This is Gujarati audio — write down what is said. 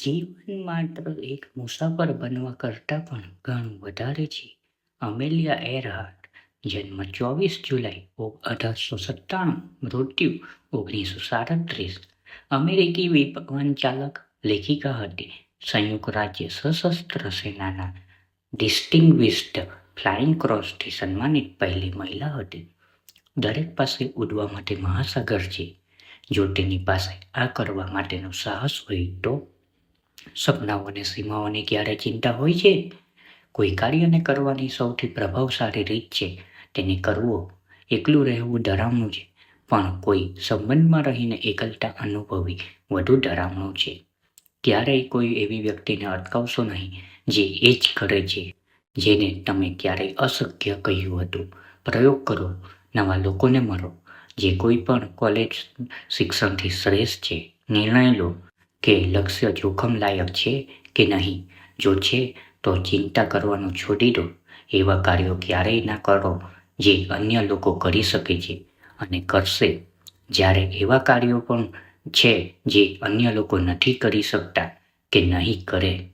જીવન માત્ર એક મુસાફર બનવા કરતાં પણ ઘણું વધારે છે. અમેલિયા એરહાર્ટ, જન્મ 24 જુલાઈ 1897, મૃત્યુ 1937, અમેરિકી વિમાનચાલક, લેખિકા હતી. સંયુક્ત રાજ્ય સશસ્ત્ર સેનાના ડિસ્ટિંગ્વિશ્ડ ફ્લાઇંગ ક્રોસથી સન્માનિત પહેલી મહિલા હતી. દરેક પાસે ઉડવા માટે મહાસાગર છે. જો તેની પાસે આ કરવા માટેનું સાહસ હોય તો. સપનાઓ અને સીમાઓની ક્યારે ચિંતા હોય છે? કોઈ કાર્યને કરવાની સૌથી પ્રભાવશાળી રીત છે તેને કરવો. એકલું રહેવું ડરામણું છે, પણ કોઈ સંબંધમાં રહીને એકલતા અનુભવવી વધુ ડરામણું છે. ક્યારેય કોઈ એવી વ્યક્તિને અટકાવશો નહીં જે એ જ કરે છે જેને તમે ક્યારેય અશક્ય કહ્યું હતું. પ્રયોગ કરો, નવા લોકોને મળો, જે કોઈ પણ કોલેજ શિક્ષણથી શ્રેષ્ઠ છે. નિર્ણય લો કે લક્ષ્ય જોખમ લાયક છે કે નહીં. જો છે તો ચિંતા કરવાનું છોડી દો. એવા કાર્યો ક્યારેય ના કરો જે અન્ય લોકો કરી શકે છે અને કરશે. જ્યારે એવા કાર્યો પણ છે જે અન્ય લોકો નથી કરી શકતા કે નહીં કરે.